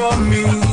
for me.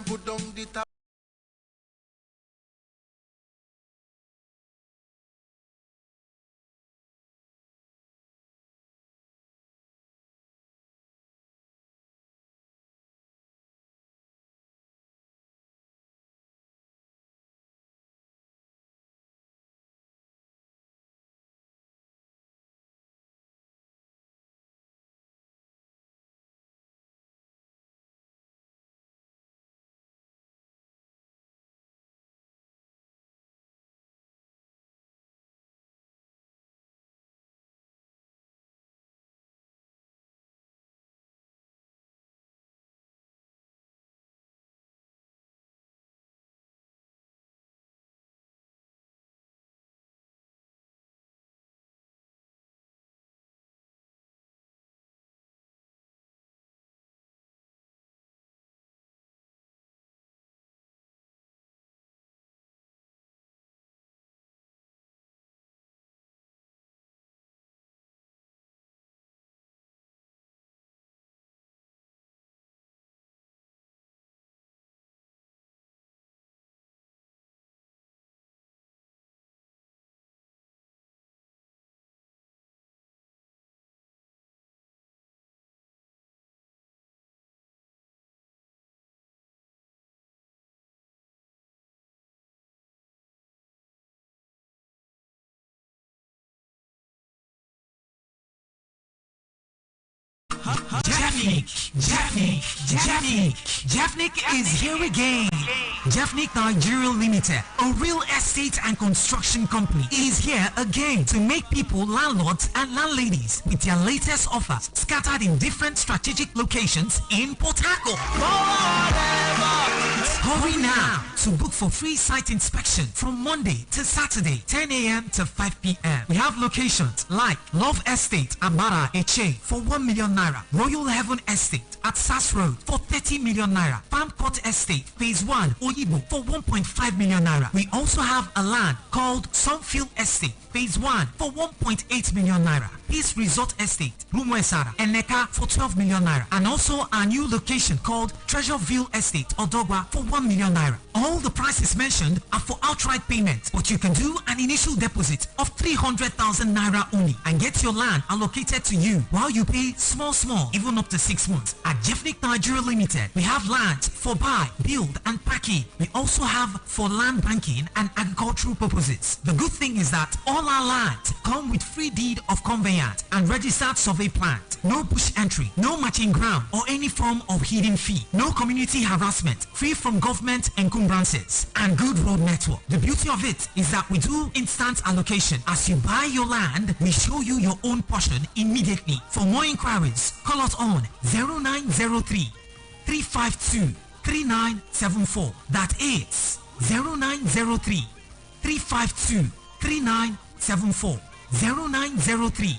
Put down the top. Jeffnick is here again. Jeffnick Nigeria Limited, a real estate and construction company, is here again to make people landlords and landladies with their latest offers scattered in different strategic locations in Port Harcourt. Hurry now to book for free site inspection from Monday to Saturday, 10 a.m. to 5 p.m. We have locations like Love Estate, Amara Eche for 1 million naira, Royal Heaven Estate at Sass Road for 30 million naira, Palm Court Estate Phase 1 Oyibo for 1.5 million naira. We also have a land called Sunfield Estate Phase 1 for 1.8 million naira, Peace Resort Estate Rumwesara Eneka for 12 million naira, and also a new location called Treasureville Estate Odogwa for 1 1 million naira. All the prices mentioned are for outright payment, but you can do an initial deposit of 300,000 naira only and get your land allocated to you while you pay small, even up to 6 months. At Jeffnick Nigeria Limited, we have land for buy, build, and packing. We also have for land banking and agricultural purposes. The good thing is that all our lands come with free deed of conveyance and registered survey plant. No bush entry, no matching ground or any form of hidden fee. No community harassment, free from government encumbrances, and good road network. The beauty of it is that we do instant allocation. As you buy your land, we show you your own portion immediately. For more inquiries, call us on 0903 352 3974. That is 0903 352 3974. 0903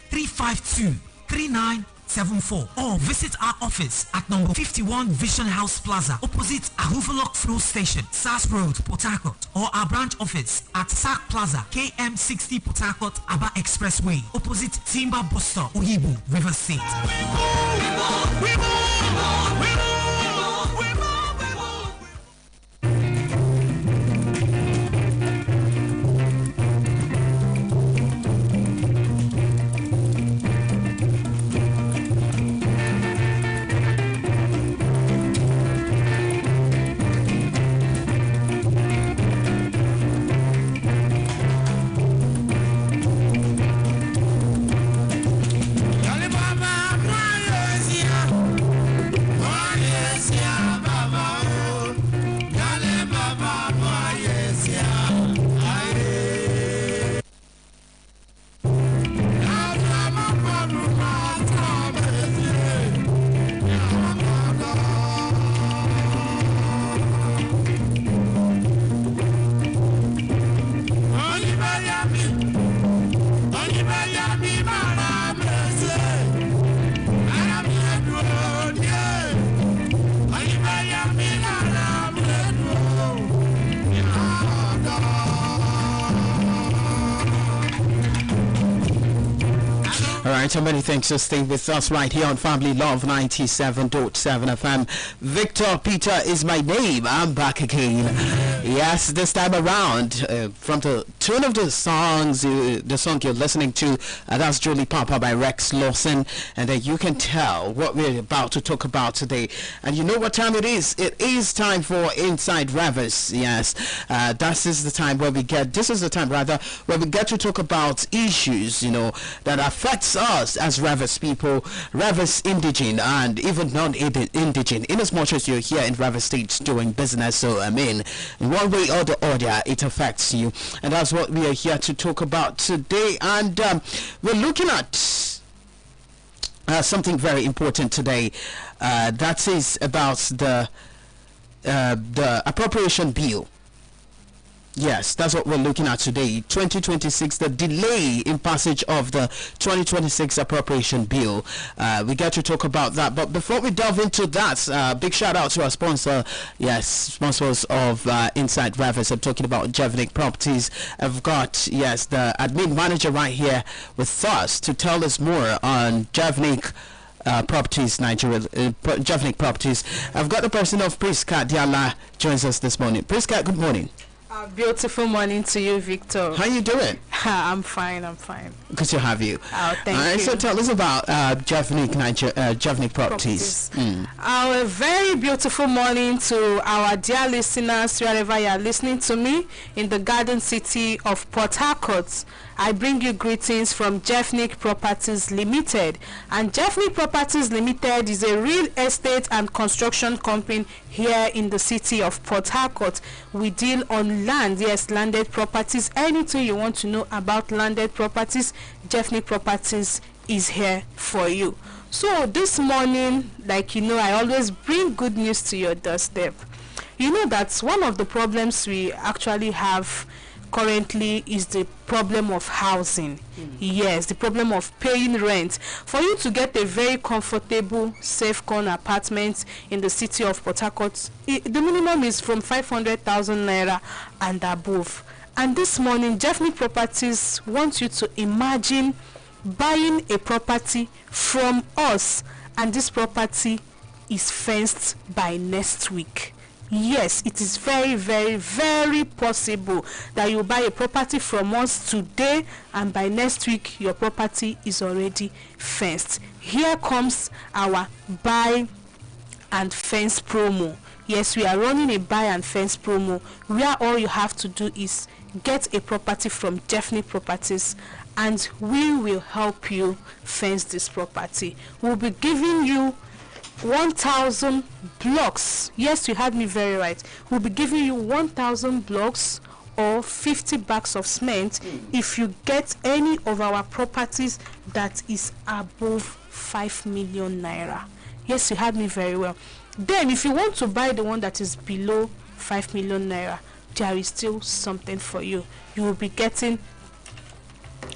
352 3974, or visit our office at number 51 Vision House Plaza opposite Ahuvalock Flow Station, SAS Road, Port Harcourt, or our branch office at SAC Plaza, KM60 Port Harcourt, Aba Expressway, opposite Timber Bus Stop, Oyibo, River State. So many thanks for staying with us right here on Family Love 97.7 FM. Victor Peter is my name. I'm back again. Yes, this time around, from the tune of the songs, the song you're listening to, that's Julie Papa by Rex Lawson, and then you can tell what we're about to talk about today. And you know what time it is? It is time for Inside Revers. Yes, this is the time where we get to talk about issues, that affects us as Revers people, Revers indigene, and even non-indigene, in as much as you're here in Revers State doing business. So I mean, in one way or the other, it affects you, and that's what we are here to talk about today. And we're looking at something very important today, that is about the appropriation bill. Yes, that's what we're looking at today. 2026, the delay in passage of the 2026 appropriation bill. We get to talk about that. But before we delve into that, big shout out to our sponsor. Yes, sponsors of Inside Revers. I'm talking about Jeffnick Properties. I've got, the admin manager right here with us to tell us more on Jeffnick Properties Nigeria, Jeffnick Properties. I've got the person of Priska Diala joins us this morning. Priska, good morning. Beautiful morning to you, Victor. How you doing? I'm fine. Good to have you. Oh, thank you. So tell us about Jeffnick Properties. A very beautiful morning to our dear listeners, wherever you are listening to me, in the Garden City of Port Harcourt. I bring you greetings from Jeffnick Properties Limited. And Jeffnick Properties Limited is a real estate and construction company here in the city of Port Harcourt. We deal on land, yes, landed properties. Anything you want to know about landed properties, Jeffnick Properties is here for you. So this morning, I always bring good news to your doorstep. You know that's one of the problems we actually have currently is the problem of housing. Yes, the problem of paying rent. For you to get a very comfortable, safe-con apartment in the city of Port Harcourt, the minimum is from 500,000 naira and above. And this morning, Jeffnick Properties wants you to imagine buying a property from us, and this property is fenced by next week. Yes, it is very, very, very possible that you buy a property from us today and by next week your property is already fenced. Here comes our buy and fence promo. Yes, we are running a buy and fence promo where all you have to do is get a property from Jeffney Properties and we will help you fence this property. We'll be giving you 1,000 blocks. Yes, you heard me very right. We'll be giving you 1,000 blocks or 50 bags of cement if you get any of our properties that is above 5 million naira. Yes, you heard me very well. Then if you want to buy the one that is below 5 million naira, there is still something for you. You will be getting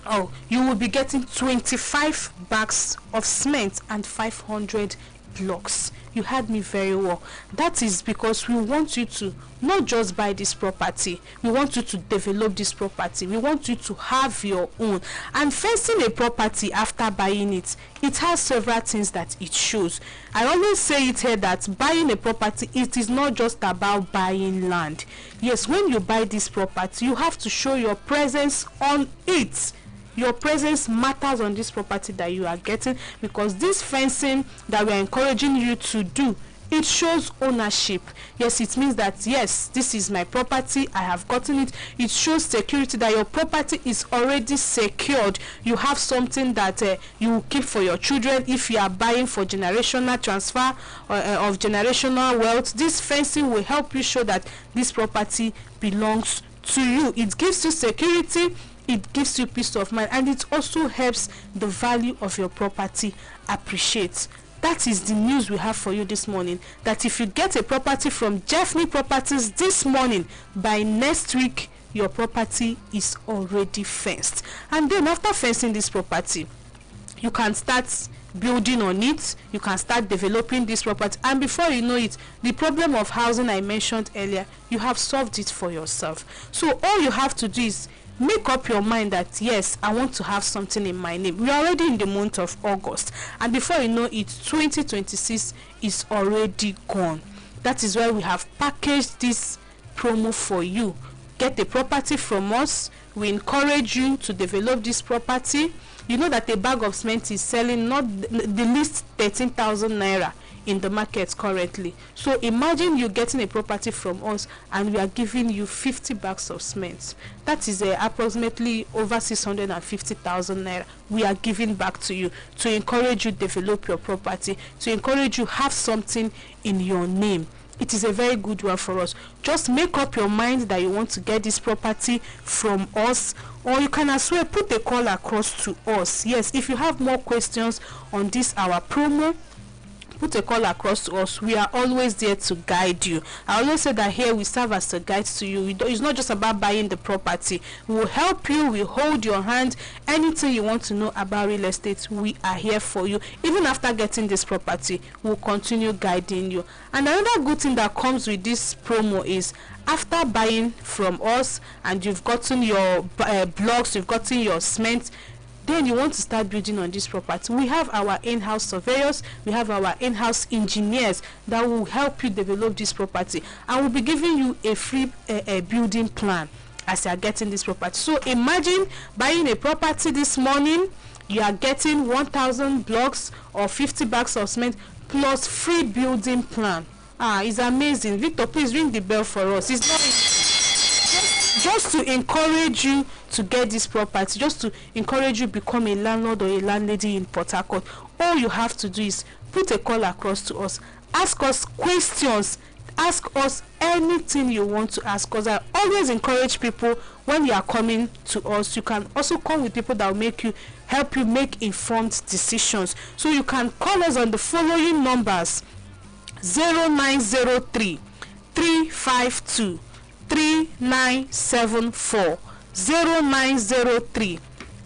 25 bags of cement and 500 blocks. You heard me very well. That is because we want you to not just buy this property, we want you to develop this property, we want you to have your own. And fencing a property after buying it, it has several things that it shows. I always say it here that buying a property, it is not just about buying land. Yes, when you buy this property, you have to show your presence on it. Your presence matters on this property that you are getting, because this fencing that we are encouraging you to do, it shows ownership. Yes, it means that yes, this is my property, I have gotten it. It shows security, that your property is already secured. You have something that you will keep for your children. If you are buying for generational transfer of generational wealth, this fencing will help you show that this property belongs to you. It gives you security, it gives you peace of mind, and it also helps the value of your property appreciate. That is the news we have for you this morning, that if you get a property from Jeffney Properties this morning, by next week your property is already fenced. And then after fencing this property, you can start building on it, you can start developing this property, and before you know it, the problem of housing I mentioned earlier, you have solved it for yourself. So all you have to do is make up your mind that yes, I want to have something in my name. We are already in the month of August, and before you know it, 2026 is already gone. That is why we have packaged this promo for you. Get a property from us. We encourage you to develop this property. You know that a bag of cement is selling not the least 13,000 naira in the market currently. So imagine you getting a property from us and we are giving you 50 bags of cement. That is approximately over 650,000 naira we are giving back to you to encourage you develop your property, to encourage you have something in your name. It is a very good one for us. Just make up your mind that you want to get this property from us, or you can as well put a call across to us. Yes, if you have more questions on this our promo, put a call across to us. We are always there to guide you. I always say that here we serve as a guide to you. It's not just about buying the property. We will help you, we hold your hand. Anything you want to know about real estate, we are here for you. Even after getting this property, we'll continue guiding you. And another good thing that comes with this promo is, after buying from us and you've gotten your blocks, you've gotten your cement, then you want to start building on this property, we have our in-house surveyors, we have our in-house engineers that will help you develop this property, and we'll be giving you a free building plan as you are getting this property. So imagine buying a property this morning, you are getting 1,000 blocks or 50 bags of cement plus free building plan. It's amazing. Victor, please ring the bell for us. It's not easy. Just to encourage you to get this property, just to encourage you become a landlord or a landlady in Port Harcourt. All you have to do is put a call across to us, ask us questions, ask us anything you want to ask us. I always encourage people, when you are coming to us, you can also come with people that will help you make informed decisions. So you can call us on the following numbers: 0903 352 3974, 0903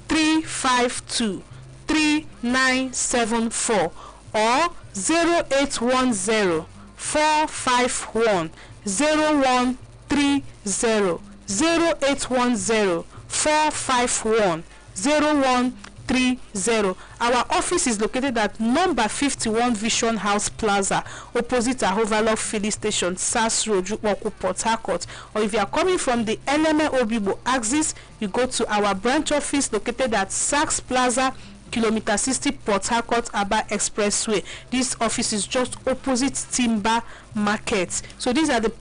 352 3974, or 0810 451 0130, 0810 451 Our office is located at number 51 Vision House Plaza, opposite Ahovalok Filling Station, SAS Road, Jukwoku, Port Harcourt. Or if you are coming from the LMA Obibo axis, you go to our branch office located at Saks Plaza, kilometer 60, Port Harcourt Aba Expressway. This office is just opposite Timber Market. So these are the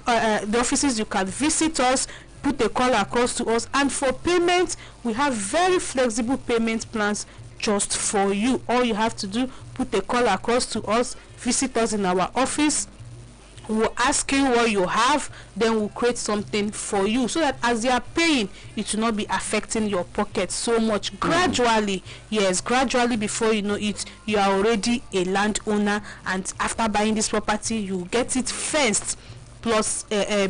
offices you can visit us, put a call across to us, and for payment we have very flexible payment plans just for you. All you have to do, put a call across to us, visit us in our office. We'll ask you what you have, then we'll create something for you, so that as you are paying, it will not be affecting your pocket so much. Gradually, before you know it, you are already a landowner, and after buying this property, you get it fenced, plus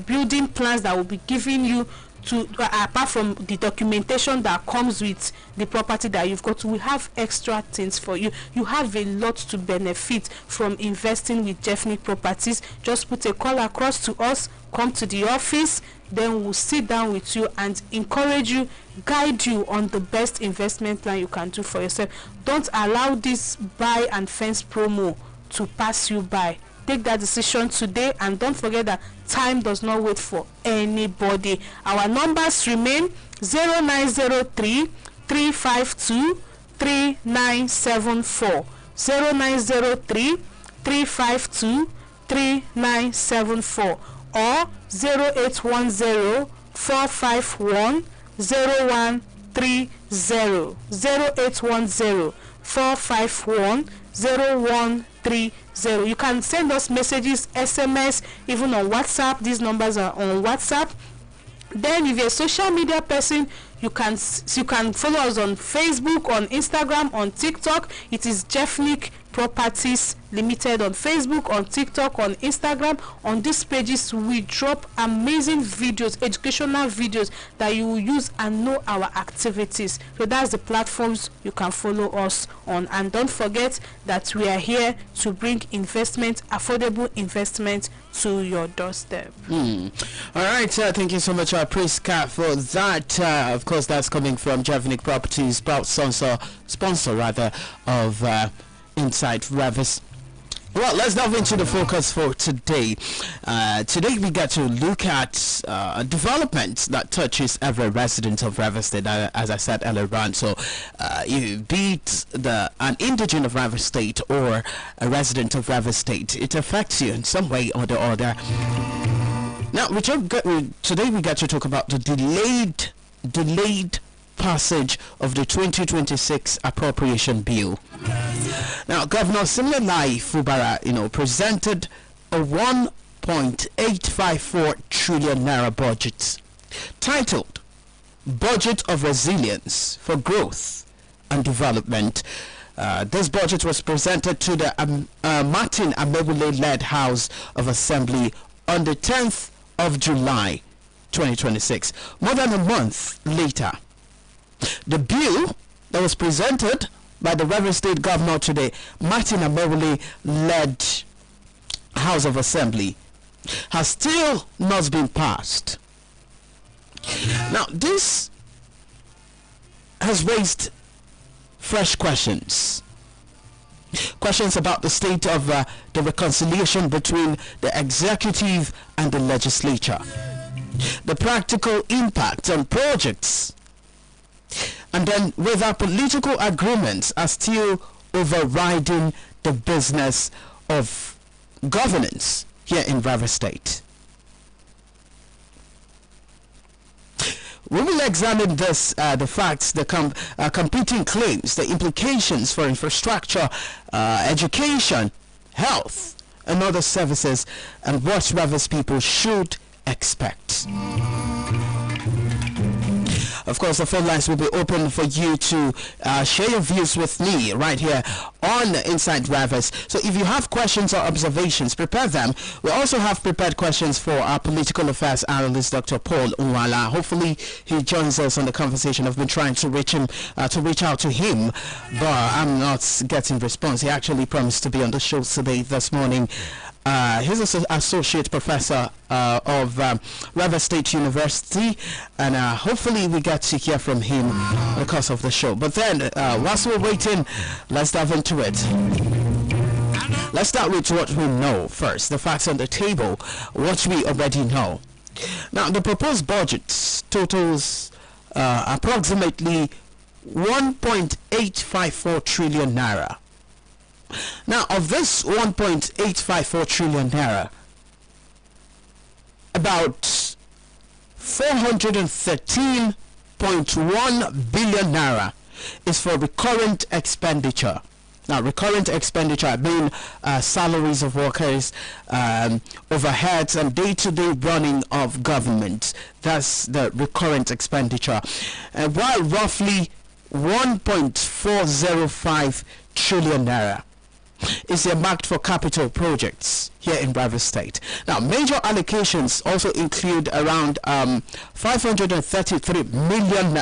building plans that will be given you to apart from the documentation that comes with the property that you've got. We have extra things for you. You have a lot to benefit from investing with Jeffnick Properties. Just put a call across to us, come to the office, then we'll sit down with you and encourage you, guide you on the best investment plan you can do for yourself. Don't allow this buy and fence promo to pass you by. Take that decision today, and don't forget that time does not wait for anybody. Our numbers remain 0903 352 3974, 0903 352 3974, or 0810 451 0130, 0810 451 0130. You can send us messages, SMS, even on WhatsApp. These numbers are on WhatsApp. Then if you're a social media person, you can follow us on Facebook, on Instagram, on TikTok. It is Jeffnick Properties Limited on Facebook, on TikTok, on Instagram. On these pages we drop amazing videos, educational videos that you will use and know our activities. So that's the platforms you can follow us on. And don't forget that we are here to bring investment, affordable investment, to your doorstep. All right, thank you so much, Priska, for that. Of course, that's coming from Jeffnick Properties, proud sponsor of Inside Revers. Well, let's delve into the focus for today. Today we get to look at a development that touches every resident of Rivers State, as I said earlier on. So, be it an indigent of Rivers State or a resident of Rivers State, it affects you in some way or the other. Now, today we get to talk about the delayed passage of the 2026 appropriation bill. Now, Governor Siminalayi Fubara, presented a 1.854 trillion naira budget titled Budget of Resilience for Growth and Development. This budget was presented to the Martin Amewule-led House of Assembly on the 10th of July 2026, more than a month later. The bill that was presented by the Rivers State Governor to the Martin Amewule-led House of Assembly has still not been passed. Now, this has raised fresh questions. Questions about the state of the reconciliation between the executive and the legislature, the practical impact on projects, and then whether political agreements are still overriding the business of governance here in Rivers State. We will examine this, the facts, the competing claims, the implications for infrastructure, education, health, and other services, and what Rivers people should expect. Of course, the phone lines will be open for you to share your views with me right here on Inside Rivers. So if you have questions or observations, prepare them. We also have prepared questions for our political affairs analyst, Dr. Paul Unwala. Hopefully, he joins us on the conversation. I've been trying to reach him, to reach out to him, but I'm not getting response. He actually promised to be on the show today, this morning. He's an associate professor of Rivers State University, and hopefully we get to hear from him in the course of the show. But then, whilst we're waiting, let's dive into it. Let's start with what we know first, the facts on the table, what we already know. Now, the proposed budget totals approximately 1.854 trillion naira. Now, of this 1.854 trillion naira, about 413.1 billion naira is for recurrent expenditure. Now, recurrent expenditure being salaries of workers, overheads, and day-to-day running of government. That's the recurrent expenditure. While roughly 1.405 trillion naira is earmarked for capital projects here in Rivers State. Now, major allocations also include around 533 billion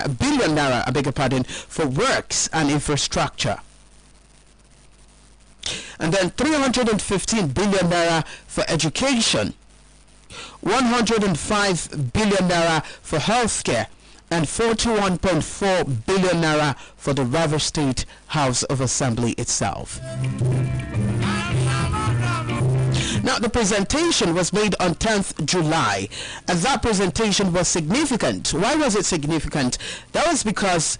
naira, I beg your pardon, for works and infrastructure. And then 315 billion naira for education, 105 billion naira for healthcare, and 41.4 billion naira for the Rivers State House of Assembly itself. Now, the presentation was made on 10th July, and that presentation was significant. Why was it significant? That was because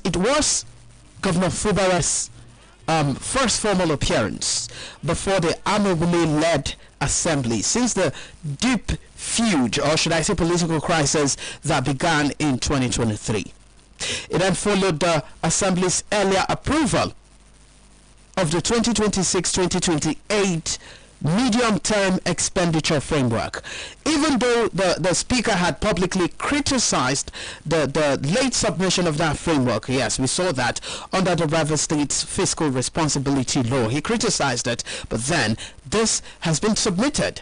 it was Governor Fubara's first formal appearance before the Amewule-led assembly since the deep feud, or should I say political crisis, that began in 2023. It then followed the assembly's earlier approval of the 2026-2028 medium-term expenditure framework. Even though the speaker had publicly criticized the late submission of that framework, yes, we saw that under the Rivers State's fiscal responsibility law. He criticized it, but then this has been submitted.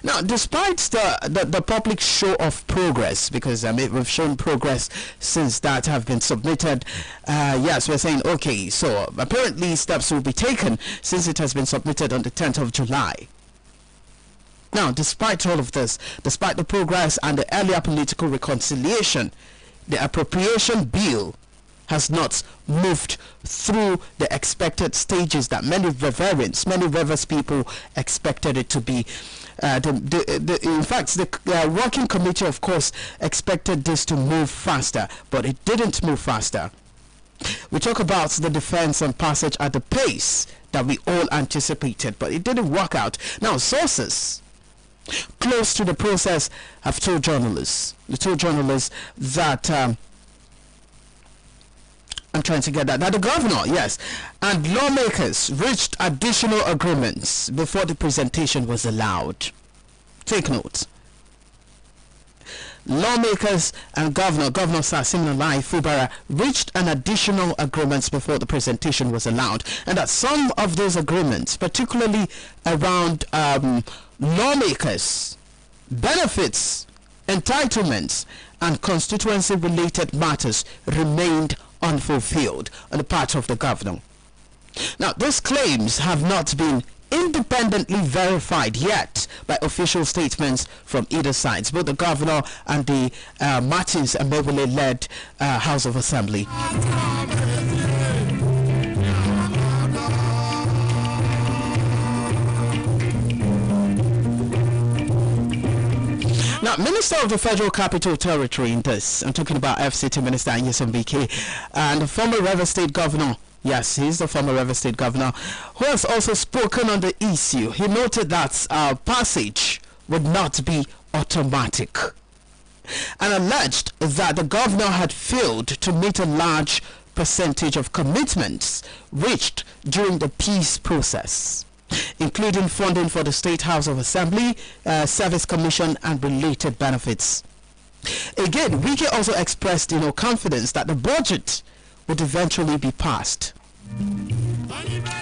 Now, despite the public show of progress, because we've shown progress since that have been submitted, yes, we're saying, okay, so apparently steps will be taken since it has been submitted on the 10th of July. Now, despite all of this, despite the progress and the earlier political reconciliation, the appropriation bill has not moved through the expected stages that many Rivers people expected it to be. In fact, the working committee, of course, expected this to move faster, but it didn't move faster. We talk about the defense and passage at the pace that we all anticipated, but it didn't work out. Now, sources close to the process have told journalists that I'm trying to get that the governor, yes, and lawmakers reached additional agreements before the presentation was allowed. Take note. Lawmakers and Governor Sir Siminalayi Fubara reached an additional agreements before the presentation was allowed, and that some of those agreements, particularly around lawmakers, benefits, entitlements, and constituency-related matters, remained unfulfilled on the part of the governor. Now, these claims have not been independently verified yet by official statements from either sides, both the governor and the Martins Amewule-led House of Assembly. Now, Minister of the Federal Capital Territory in this, I'm talking about FCT Minister Nyesom Wike, and the former Rivers State Governor, yes, he's the former Rivers State Governor, who has also spoken on the issue. He noted that passage would not be automatic, and alleged that the governor had failed to meet a large percentage of commitments reached during the peace process, including funding for the State House of Assembly, Service Commission, and related benefits. Again, Wike also expressed, confidence that the budget would eventually be passed,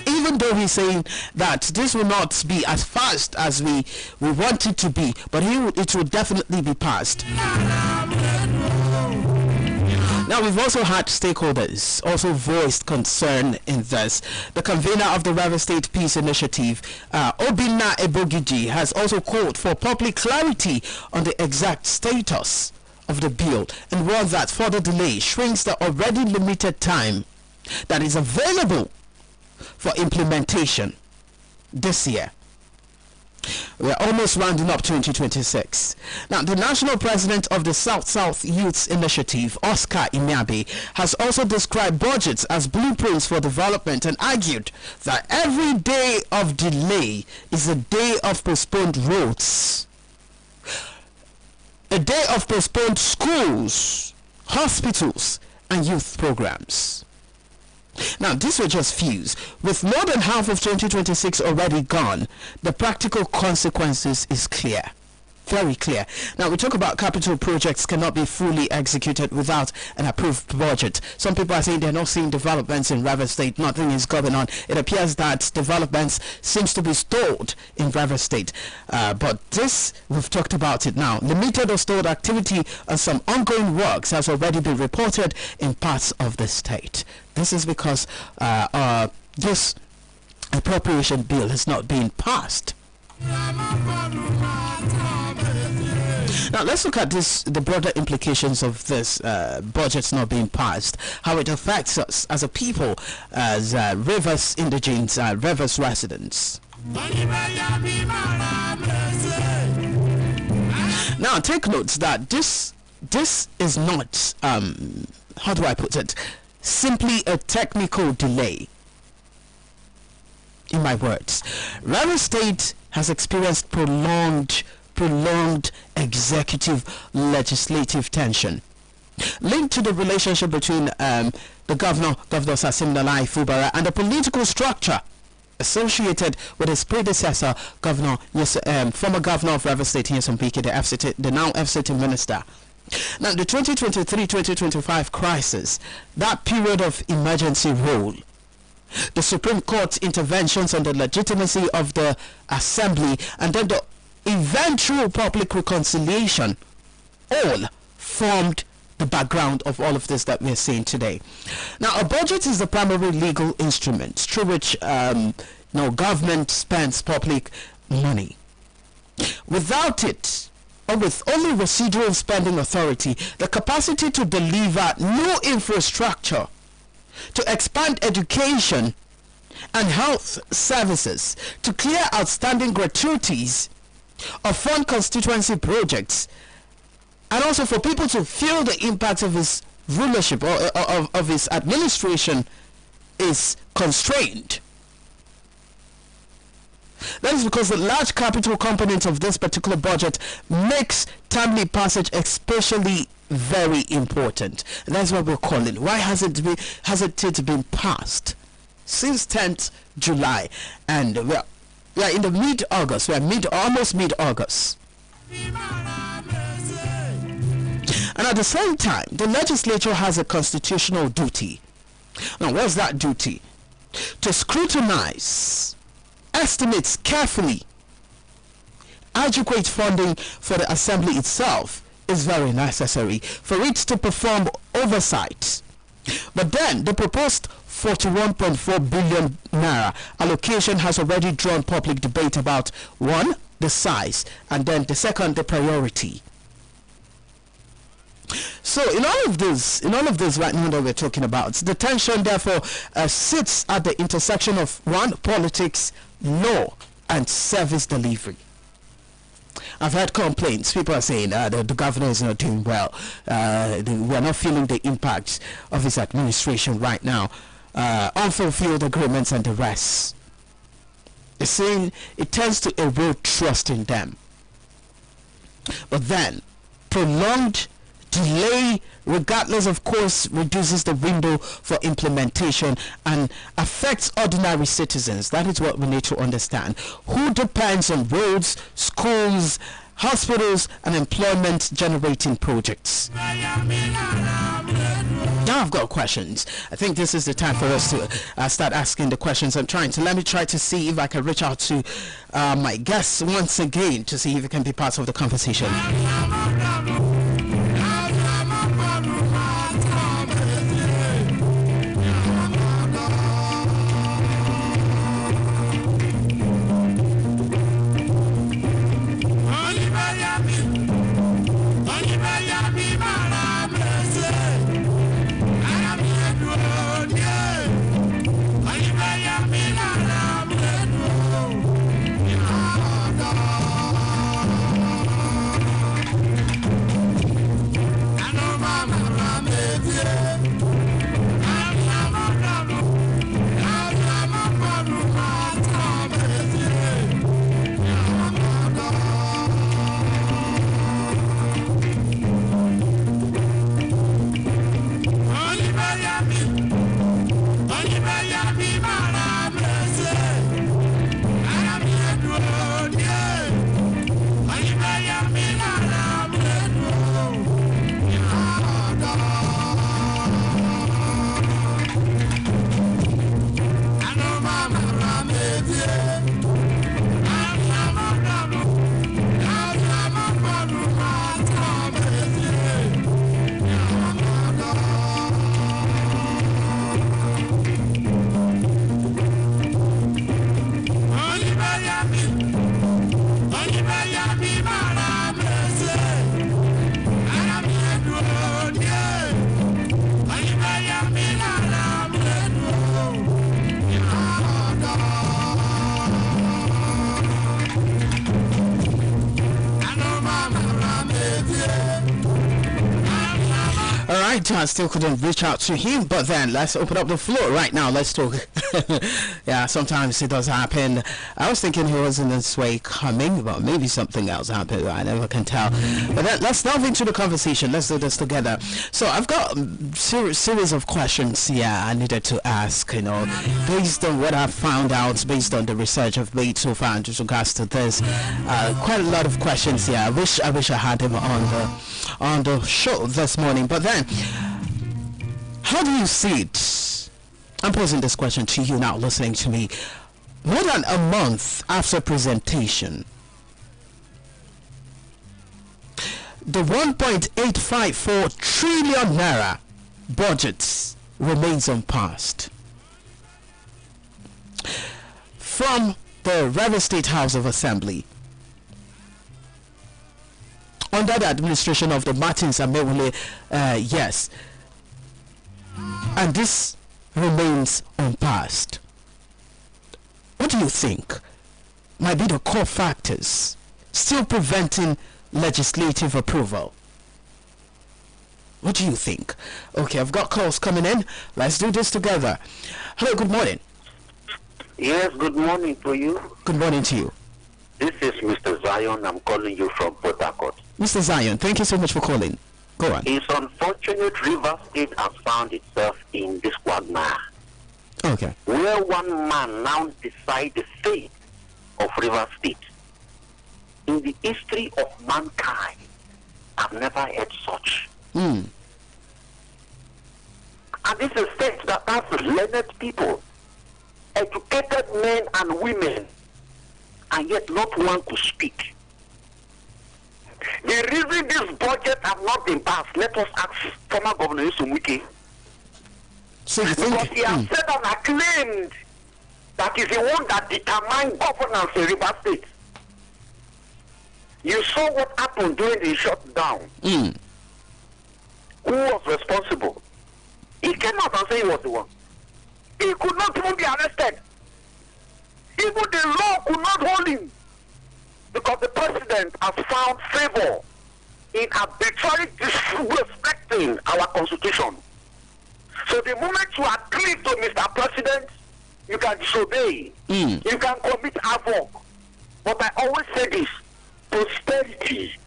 even though he's saying that this will not be as fast as we want it to be, but it will definitely be passed. Now, we've also had stakeholders also voiced concern in this. The convener of the River State Peace Initiative, Obinna Ebogiji, has also called for public clarity on the exact status of the bill and warned that further delay shrinks the already limited time that is available for implementation this year. We're almost rounding up 2026. Now, the national president of the South-South Youth Initiative, Oscar Imiabe, has also described budgets as blueprints for development and argued that every day of delay is a day of postponed roads, a day of postponed schools, hospitals, and youth programs. Now, these were just few. With more than half of 2026 already gone, the practical consequences is clear. Very clear. Now, we talk about capital projects cannot be fully executed without an approved budget. Some people are saying they're not seeing developments in River State. Nothing is going on. It appears that developments seems to be stalled in River State. But this, we've talked about it now. Limited or stalled activity on some ongoing works has already been reported in parts of the state. This is because this appropriation bill has not been passed. Now, let's look at the broader implications of this budget not being passed, how it affects us as a people, as Rivers indigenes, Rivers residents. Now, take note that this is not, how do I put it, simply a technical delay. In my words, Rivers State has experienced prolonged executive legislative tension linked to the relationship between the Governor Sasim Nalai Fubara, and the political structure associated with his predecessor, former Governor of River State, Nyesom Wike, the now FCT minister. Now, the 2023-2025 crisis, that period of emergency rule, the Supreme Court interventions on the legitimacy of the Assembly, and then the eventual public reconciliation, all formed the background of all of this that we're seeing today. Now, a budget is the primary legal instrument through which government spends public money. Without it, or with only residual spending authority, the capacity to deliver new infrastructure, to expand education and health services, to clear outstanding gratuities, or fund constituency projects, and also for people to feel the impact of his rulership or of his administration, is constrained. That is because the large capital component of this particular budget makes timely passage especially very important. And that's what we're calling. Why hasn't it been passed since 10th July? And we're in the mid-August. We're almost mid-August. And at the same time, the legislature has a constitutional duty. Now, what's that duty? To scrutinize estimates carefully. Adequate funding for the Assembly itself is very necessary for it to perform oversight. But then the proposed 41.4 billion naira allocation has already drawn public debate about, one, the size, and then the second, the priority. So in all of this right now that we're talking about, the tension therefore sits at the intersection of, one, politics, law, and service delivery. I've heard complaints. People are saying the governor is not doing well. We're not feeling the impact of his administration right now. Unfulfilled agreements and the rest. They're saying it tends to erode trust in them. But then, prolonged delay, regardless of course, reduces the window for implementation and affects ordinary citizens. That is what we need to understand. Who depends on roads, schools, hospitals, and employment generating projects. Now I've got questions. I think this is the time for us to start asking the questions. Let me try to see if I can reach out to my guests once again to see if it can be part of the conversation. right, I still couldn't reach out to him, but then let's open up the floor right now. Let's talk. Yeah, sometimes it does happen. I was thinking he was in this way coming, but maybe something else happened. I never can tell. But then let's delve into the conversation. Let's do this together. So I've got a series of questions here I needed to ask, based on what I've found out, based on the research I've made so far in regards to this. Quite a lot of questions here. I wish I had him on the show this morning. But then, how do you see it? I'm posing this question to you now, listening to me. More than a month after presentation, the 1.854 trillion naira budget remains unpassed. From the Rivers State House of Assembly, under the administration of the Martins Amewule, yes, and this remains unpassed. What do you think might be the core factors still preventing legislative approval? What do you think? Okay, I've got calls coming in. Let's do this together. Hello, good morning. Yes, good morning to you. Good morning to you. This is Mr. Zion. I'm calling you from Port Harcourt. Mr. Zion, thank you so much for calling. Go on. It's unfortunate River State has found itself in this quagmire. Okay. Where one man now decides the fate of River State. In the history of mankind, I've never heard such. And this is a state that has learned people, educated men and women, and yet not one to speak. The reason this budget has not been passed, let us ask former Governor Nyesom Wike. So you think, because he has said and acclaimed that is the one that determined governance in River State. You saw what happened during the shutdown. Who was responsible? He came out and said he was the one. He could not even be arrested. Even the law could not hold him. Because the president has found favor in arbitrarily disrespecting our constitution. So the moment you agree to Mr. President, you can disobey. You can commit havoc. But I always say this, prosperity,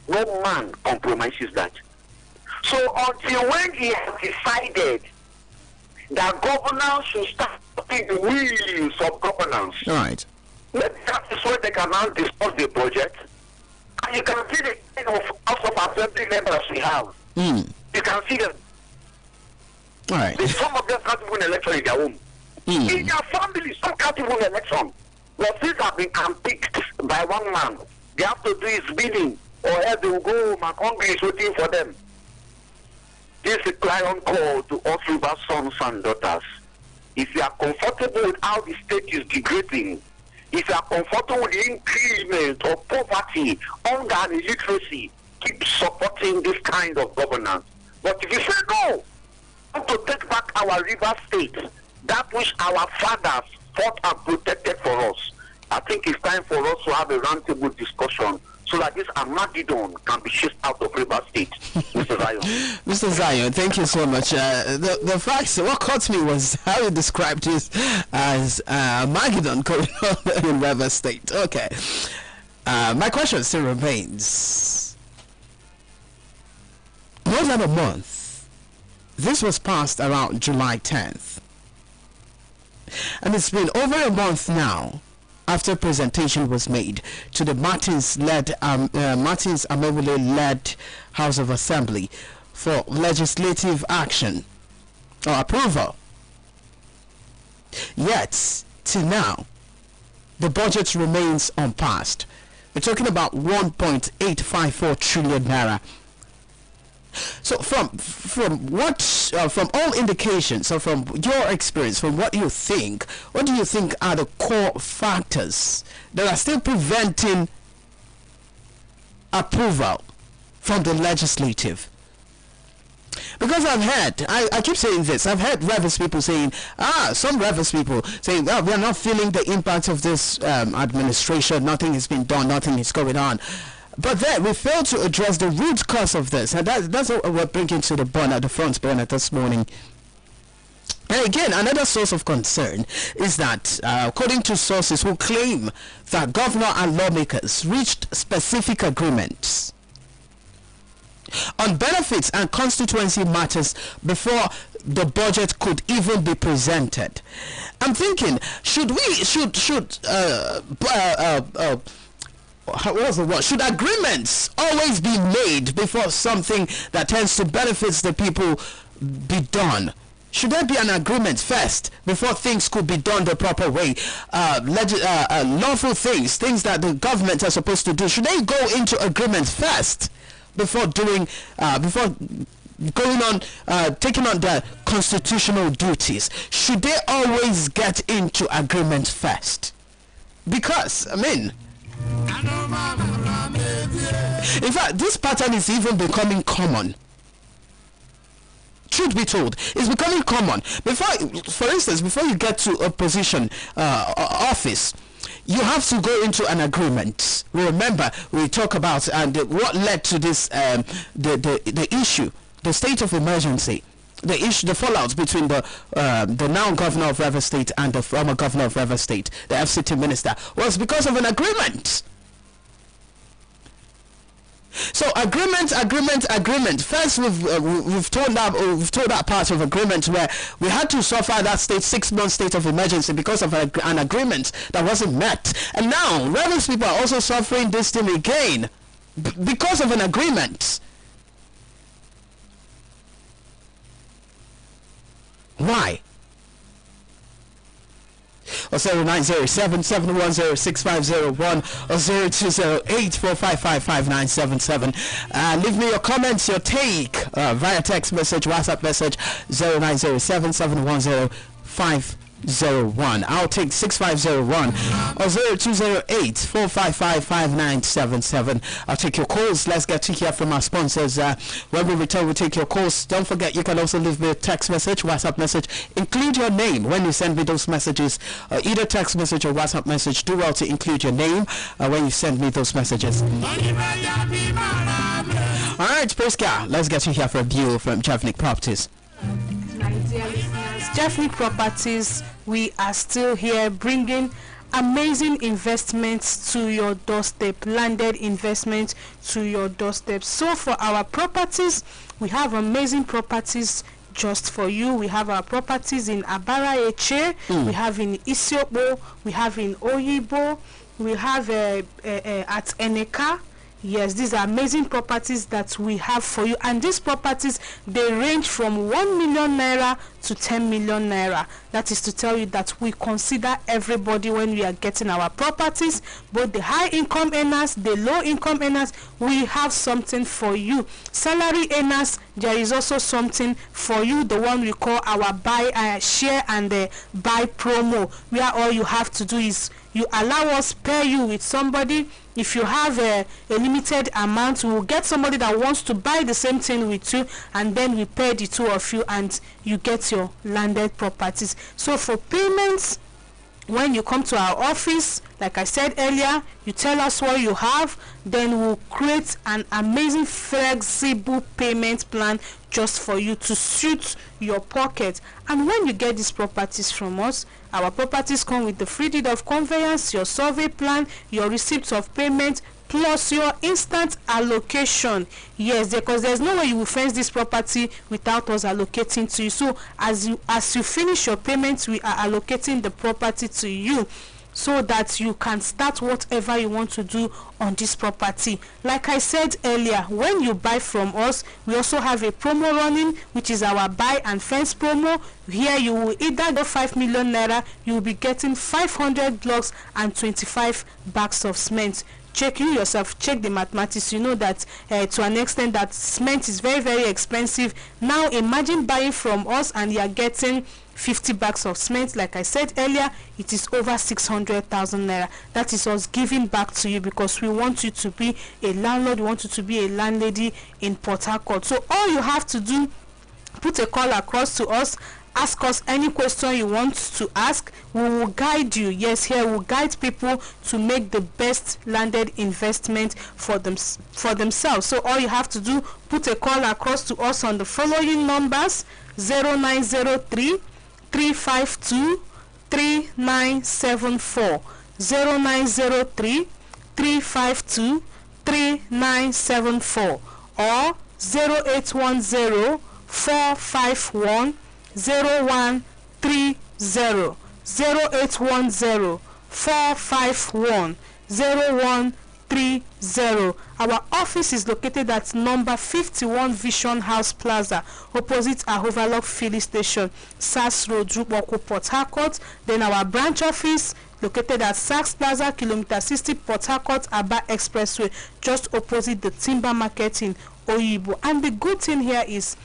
no man compromises that. So until when he has decided that governance should start putting the wheels of governance, right. that is where they can now discuss the budget. And you can see the kind of House of Assembly members we have. You can see them. All right. Some of them can't even election in their home. In their family, some can't even election. But these have been handpicked by one man. They have to do his bidding, or else they will go home and Congress is waiting for them. This is a clarion call to us River sons and daughters. If you are comfortable with how the state is degrading, if you are comfortable with the increment of poverty, hunger and illiteracy, keep supporting this kind of governance. But if you say no, we want to take back our River State, that which our fathers fought and protected for us, I think it's time for us to have a roundtable discussion so that this Armageddon can be chased out of River State. Mr. Zion. Mr. Zion, thank you so much. The facts, what caught me was how you described it as Armageddon going on in River State. Okay. My question still remains. More than a month. This was passed around July 10th. And it's been over a month now after presentation was made to the Martins Amewule led House of Assembly for legislative action or approval. Yet, till now, the budget remains unpassed. We're talking about 1.854 trillion naira. So from all indications, or from your experience, from what you think, what do you think are the core factors that are still preventing approval from the legislative? Because I've heard, I keep saying this, I've heard Rivers people saying, some Rivers people saying, well, we are not feeling the impact of this administration, nothing has been done, nothing is going on. But then we fail to address the root cause of this, and that's what we're bringing to the front burner this morning. And again, another source of concern is that, according to sources who claim that governor and lawmakers reached specific agreements on benefits and constituency matters before the budget could even be presented. I'm thinking, should agreements always be made before something that tends to benefit the people be done? Should there be an agreement first before things could be done the proper way? Lawful things that the government are supposed to do, should they go into agreement first before doing, before going on, taking on their constitutional duties? Should they always get into agreement first? Because, I mean, in fact, this pattern is even becoming common. Truth be told, it's becoming common. For instance, before you get to a position, office, you have to go into an agreement. Remember, we talk about and what led to this, the issue, the state of emergency, the fallout between the now governor of Rivers State and the former governor of Rivers State, the FCT minister, was because of an agreement. So agreement. First, we've told that part of agreement where we had to suffer that 6-month state of emergency because of an agreement that wasn't met, and now Rivers people are also suffering this thing again because of an agreement. Why? Or 0907-710-6501 or 0208-455-5977. Leave me your comments, your take via text message, WhatsApp message 0907-710-501. I'll take 6501 or 0208-455-5977. I'll take your calls. Let's get to hear from our sponsors. When we return, we'll take your calls. Don't forget, you can also leave me a text message, WhatsApp message. Include your name when you send me those messages. Either text message or WhatsApp message. Do well to include your name when you send me those messages. All right, Priska, let's get to hear from you from Javnik Properties. Javnik Properties, we are still here bringing amazing investments to your doorstep, landed investments to your doorstep. So for our properties, we have amazing properties just for you. We have our properties in Abara Eche, we have in Isiopo, we have in Oyibo, we have at Eneka. Yes, these are amazing properties that we have for you, and these properties, they range from 1 million naira to 10 million naira. That is to tell you that we consider everybody when we are getting our properties, both the high income earners, the low income earners. We have something for you. Salary earners, there is also something for you, the one we call our buy, share and buy promo, where all you have to do is you allow us pair you with somebody. If you have a limited amount, we will get somebody that wants to buy the same thing with you, and then we pay the two of you and you get your landed properties. So for payments, when you come to our office, like I said earlier, you tell us what you have, then we'll create an amazing flexible payment plan just for you to suit your pocket. And when you get these properties from us, our properties come with the free deed of conveyance, your survey plan, your receipts of payment, plus your instant allocation. Yes, because there's no way you will fence this property without us allocating to you. So as you finish your payments, we are allocating the property to you, so that you can start whatever you want to do on this property. Like I said earlier, when you buy from us, we also have a promo running, which is our buy and fence promo. Here you will either get 5 million naira, you will be getting 500 blocks and 25 bags of cement. Check you yourself, check the mathematics. You know that to an extent that cement is very, very expensive. Now imagine buying from us and you are getting 50 bags of cement. Like I said earlier, it is over 600,000 naira. That is us giving back to you, because we want you to be a landlord, we want you to be a landlady in Port Harcourt. So all you have to do, put a call across to us ask us any question you want to ask. We will guide you. Yes, here we'll guide people to make the best landed investment for themselves. So all you have to do, put a call across to us on the following numbers: 0903 352 3974, 0903 352 3974, or 0810 451 0130, 0810 451 0130. Our office is located at number 51 Vision House Plaza, opposite Ahovalok Filling Station, SAS Road, Rupoko, Port Harcourt. Then our branch office located at Saks Plaza, kilometer 60, Port Harcourt Aba Expressway, just opposite the Timber Market in Oyibo. And the good thing here is,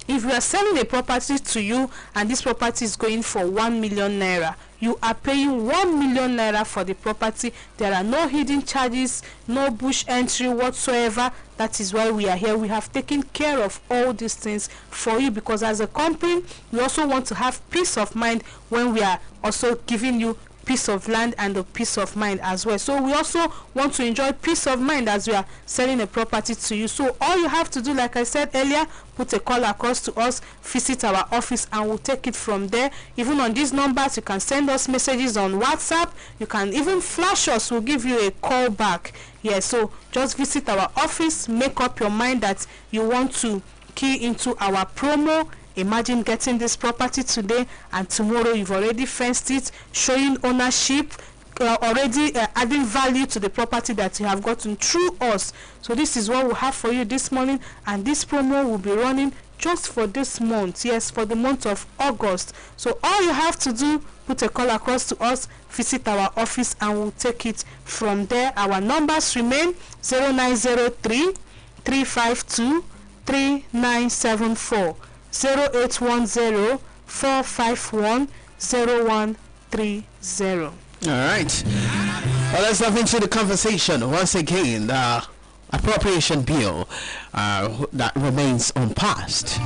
if we are selling a property to you and this property is going for 1 million naira, you are paying 1 million naira for the property. There are no hidden charges, no bush entry whatsoever. That is why we are here. We have taken care of all these things for you, because as a company, we also want to have peace of mind when we are also giving you peace of land and a peace of mind as well. So we also want to enjoy peace of mind as we are selling a property to you. So all you have to do, like I said earlier, put a call across to us, visit our office, and we'll take it from there. Even on these numbers, you can send us messages on WhatsApp. You can even flash us. We'll give you a call back. Yeah, so just visit our office, make up your mind that you want to key into our promo. Imagine getting this property today and tomorrow you've already fenced it, showing ownership, already adding value to the property that you have gotten through us. So this is what we have for you this morning, and this promo will be running just for this month. Yes, for the month of August. So all you have to do, put a call across to us, visit our office, and we'll take it from there. Our numbers remain 0903 352 3974, 0810 451 0130. All right. Well, let's dive into the conversation once again. The appropriation bill that remains unpassed.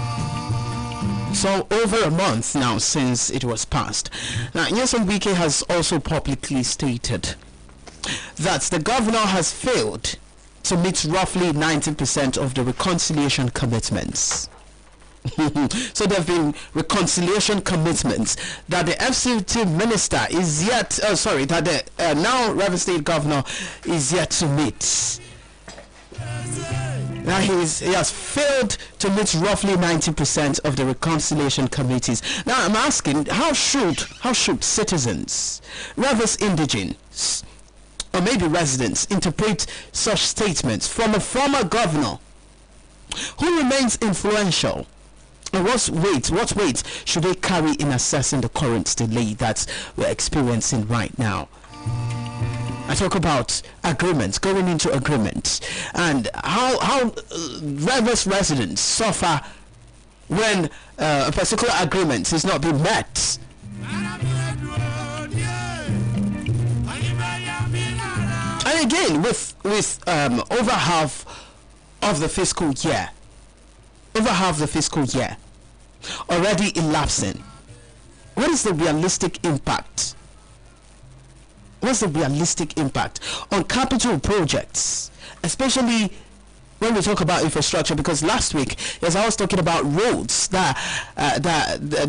So over a month now since it was passed. Now, Nyesom Wike has also publicly stated that the governor has failed to meet roughly 90% of the reconciliation commitments. So there have been reconciliation commitments that the FCT minister is yet, that the now Rivers State governor is yet to meet. Now he has failed to meet roughly 90% of the reconciliation committees. Now I'm asking, how should citizens, Rivers indigenes, or maybe residents, interpret such statements from a former governor who remains influential? And what weight should they carry in assessing the current delay that we're experiencing right now? I talk about agreements, going into agreements, and how Rivers residents suffer when a particular agreement is not being met. And again, with over half of the fiscal year already elapsing, what is the realistic impact? What's the realistic impact on capital projects, especially when we talk about infrastructure? Because last week, as I was talking about roads that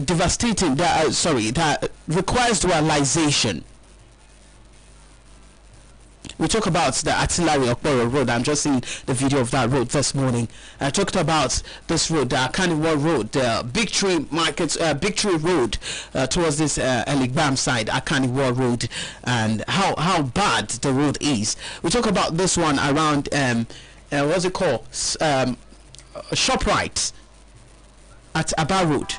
devastating, that requires dualization. We talk about the Atilari Okporo Road. I'm just seeing the video of that road this morning. I talked about this road, the Akaniwa Road, the Big Tree Market, Big Tree Road towards this Eligbam side, Akaniwa Road, and how bad the road is. We talk about this one around what's it called? ShopRite at Aba Road.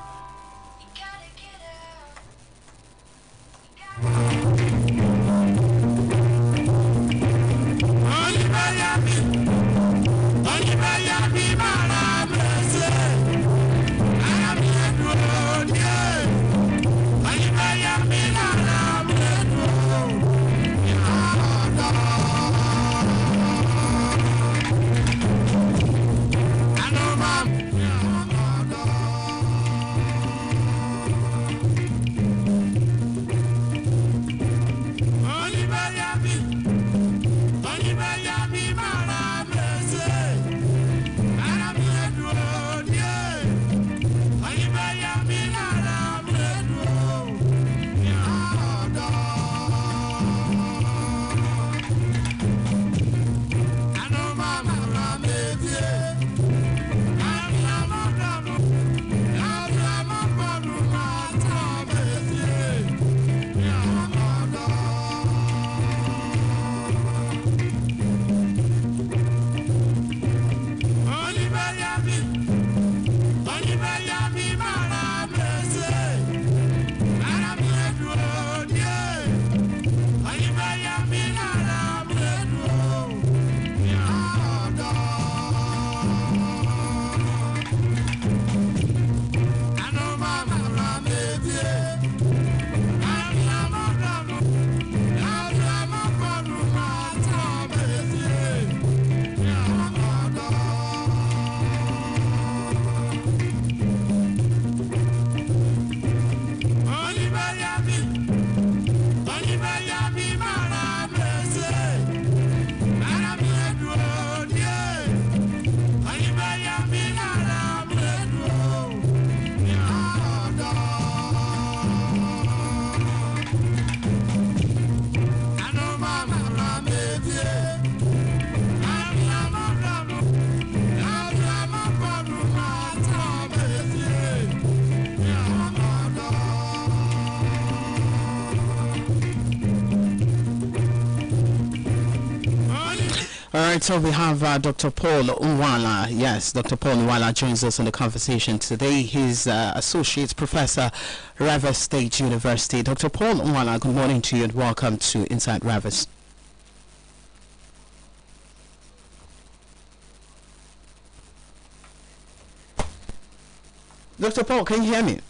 All right, so we have Dr. Paul Nwala. Yes, Dr. Paul Nwala joins us on the conversation today. He's Associate Professor, Rivers State University. Dr. Paul Nwala, good morning to you and welcome to Inside Rivers. Dr. Paul, can you hear me?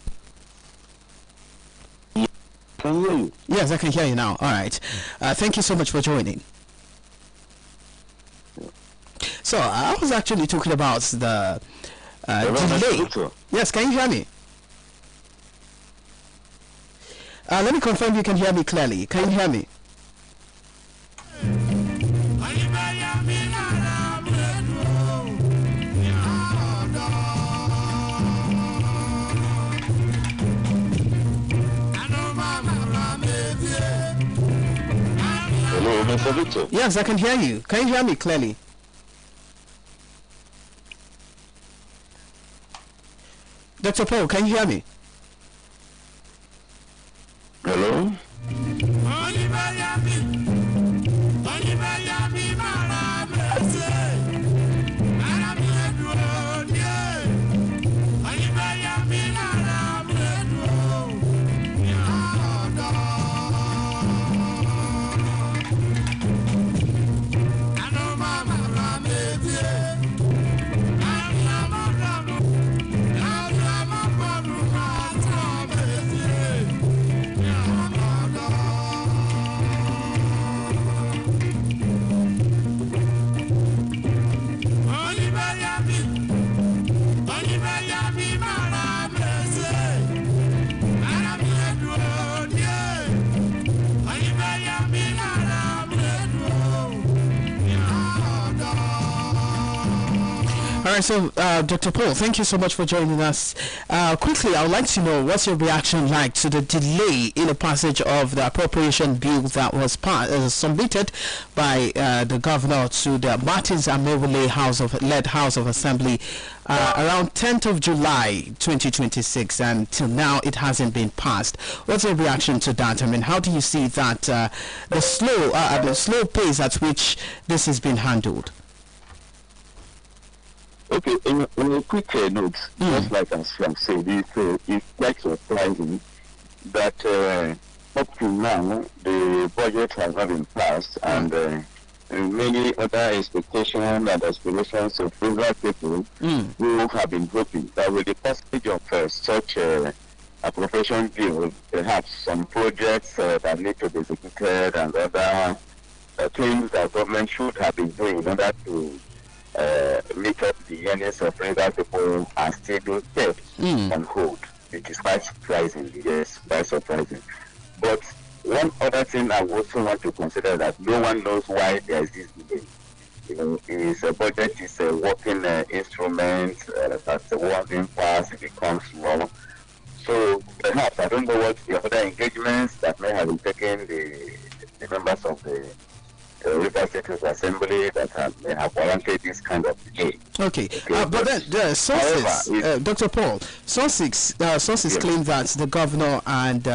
Can you hear you? Yes, I can hear you now. All right. Thank you so much for joining. So I was actually talking about the delay. Yes, can you hear me? Let me confirm you can hear me clearly. Can you hear me? Hello, Mr. Victor. Yes, I can hear you. Can you hear me clearly? Dr. Paul, can you hear me? Hello? All right, so Dr. Paul, thank you so much for joining us. Quickly, I would like to know what's your reaction like to the delay in the passage of the appropriation bill that was submitted by the governor to the Martins Amewule led House of Assembly around 10th of July 2026, and till now it hasn't been passed. What's your reaction to that? I mean, how do you see that the slow pace at which this has been handled? Okay, in a quick note, just like I'm saying, it's quite surprising that up to now the budget has not been passed, and many other expectations and aspirations of several people who have been hoping that with the passage of such a appropriation bill, perhaps some projects that need to be executed and other things that government should have been doing in order to meet up the earnings of regular people are still being kept on hold. It is quite surprising, yes, quite surprising. But one other thing I also want to consider that no one knows why there is this delay. You know, is a budget is a working instrument that once in past it becomes law. So perhaps I don't know what the other engagements that may have been taken the members of the Rivers State Assembly that may have warranted this kind of delay. Okay, but then the sources, Dr. Paul, sources claim that the governor and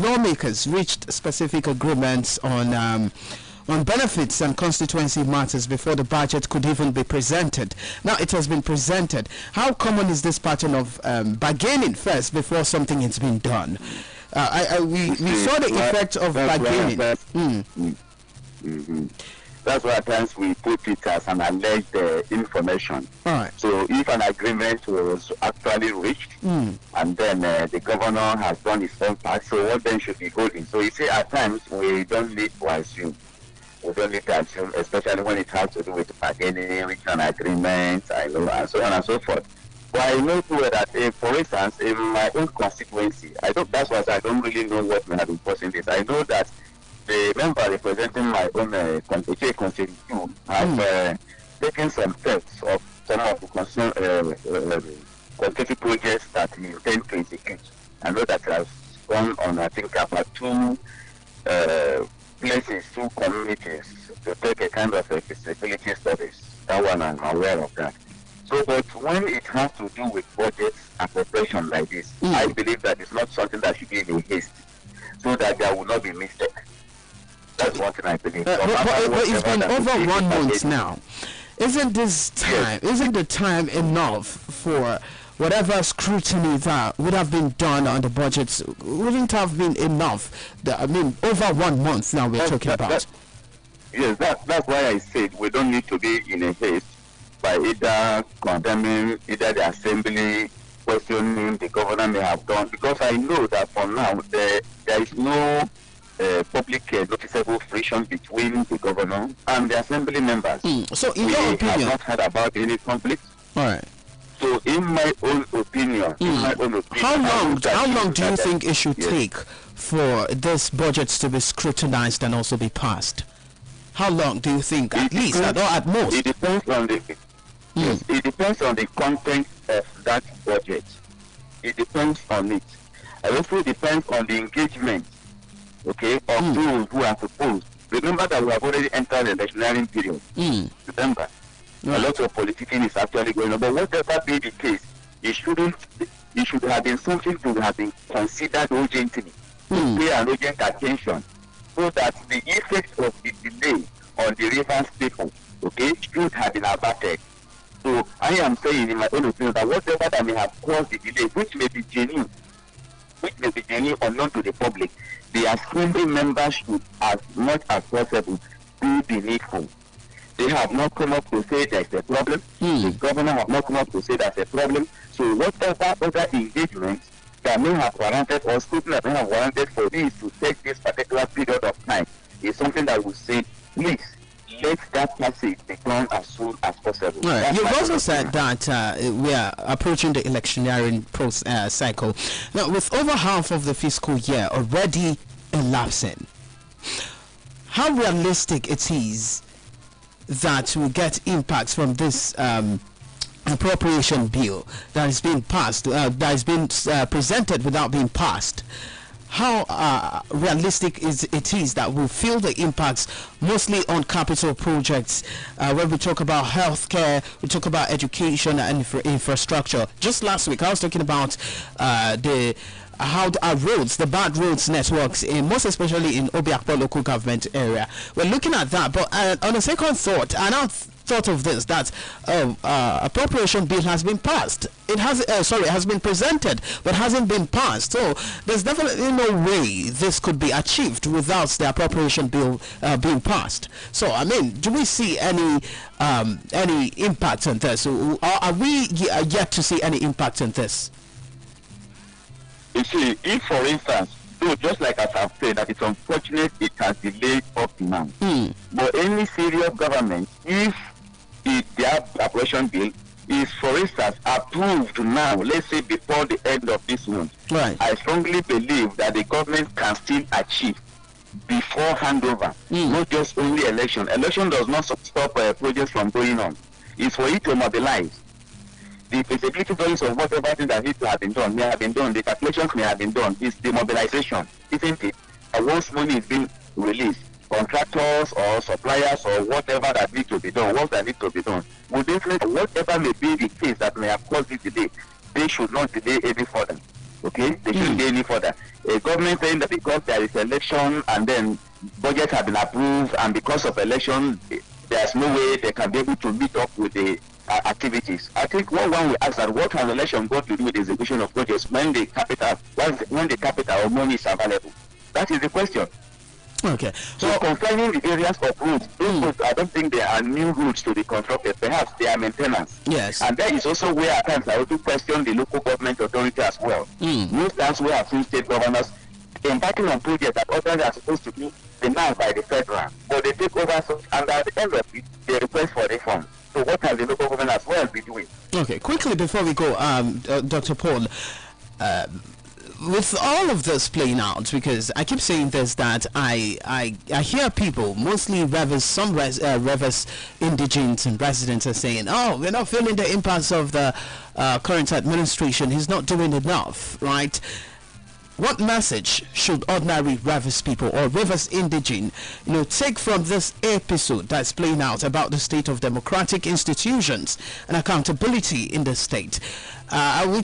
lawmakers reached specific agreements on benefits and constituency matters before the budget could even be presented. Now it has been presented. How common is this pattern of bargaining first before something has been done? We saw the effect of bargaining. That's why at times we put it as an alleged information. All right. So if an agreement was actually reached, and then the governor has done his own part, so what then should be holding? So you see, at times we don't need to assume. We don't need to assume, especially when it has to do with bargaining, reaching an agreement, I know, and so on and so forth. But I know too that, for instance, in my own constituency, that's why I don't really know what may have been causing this. I know that the member representing my own constituency have taken some steps of some of the constituency projects that he intends to execute. I know that has gone on, I think, about two places, two communities to take a kind of a feasibility studies. That one I'm aware of that. So, but when it has to do with budgets and preparation like this, I believe that it's not something that should be in haste, so that there will not be mistake. That's one thing I believe. But it's been over 1 month now. Isn't this time? Isn't the time enough for whatever scrutiny that would have been done on the budgets? Wouldn't have been enough. Over 1 month now we're talking about. Yes, that's why I said we don't need to be in a haste by either condemning either the assembly, questioning the governor may have done, because I know that for now there is no public noticeable friction between the governor and the assembly members. So in your opinion, have not heard about any conflict. All right. So in my own opinion, how long do you think it should take for this budget to be scrutinized and also be passed? How long do you think, at least, or at most? It depends on the it depends on the content of that budget. It depends on it. It also depends on the engagement, of those who are supposed. Remember that we have already entered the electioneering period. Remember, a lot of politicking is actually going on. But whatever be the case, it should have been something to have been considered urgently, pay an urgent attention, so that the effects of the delay on the Rivers people, should have been averted. So I am saying in my own opinion that whatever that may have caused the delay, which may be genuine unknown to the public, the assembly members should, as much as possible, do the needful. They have not come up to say there's a problem. The governor have not come up to say there's a problem. So whatever other engagements that may have warranted or scrutiny that may have warranted for this to take this particular period of time is something that we say, please, let that passage be done as soon as possible. Right. You've also said that we are approaching the electioneering cycle. Now, with over half of the fiscal year already elapsing, how realistic it is that we get impacts from this appropriation bill that is being passed, that is being presented without being passed? How realistic it is that we'll feel the impacts mostly on capital projects when we talk about healthcare, we talk about education and infrastructure. Just last week I was talking about how our roads, the bad roads networks, most especially in Obiakpo local government area. We're looking at that, but on a second thought, I now thought of this, that appropriation bill has been passed. It has been presented, but hasn't been passed. So there's definitely no way this could be achieved without the appropriation bill being passed. So do we see any impact on this? Or are we yet to see any impact on this? You see, if for instance, just like as I've said, that it's unfortunate it has delayed up to now. But any serious government, if their appropriation bill is, for instance, approved now, let's say before the end of this month, right, I strongly believe that the government can still achieve before handover, not just only election. Election does not stop projects from going on. It's for it to mobilize. The feasibility studies of whatever thing that needs to have been done may have been done, the calculations may have been done. It's the mobilization, isn't it? And once money is being released, contractors or suppliers or whatever that needs to be done, what that needs to be done, will definitely, whatever may be the case that may have caused this delay, they should not delay any further. They shouldn't delay any further. A government saying that because there is election and then budgets have been approved and because of election, there's no way they can be able to meet up with the activities. I think one will ask that what has election got to do with the execution of projects when the capital or money is available? That is the question. Okay. So concerning the areas of roads, those roads, I don't think there are new roads to be constructed. Perhaps they are maintenance. Yes. And that is also where at times I also question the local government authority as well. Most times we have seen state governors embarking on projects that others are supposed to be denounced by the federal, but they take over and at the end of it, they request for reform. So what can the local government as well be doing? Okay, quickly before we go, Dr. Paul, with all of this playing out, because I keep saying this, that I hear people, mostly some Rivers indigents and residents, are saying, oh, we're not feeling the impacts of the current administration, he's not doing enough, right? what message should ordinary Rivers people or Rivers indigene, take from this episode that's playing out about the state of democratic institutions and accountability in the state? I will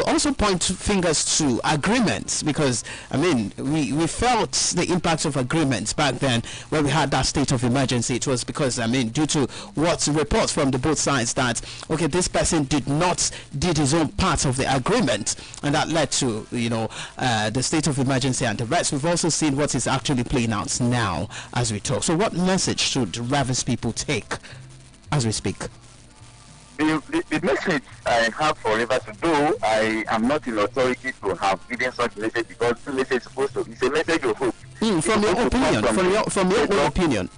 also point fingers to agreements, because we felt the impact of agreements back then when we had that state of emergency. It was because due to what reports from the both sides that this person did his own part of the agreement, and that led to the state of emergency and the rest. We've also seen what is actually playing out now as we talk. So what message should Rivers people take as we speak? The message I have for Rivers, though I am not in authority to have given such message, because the message is supposed to, it's a message of hope. From your opinion, from your own opinion.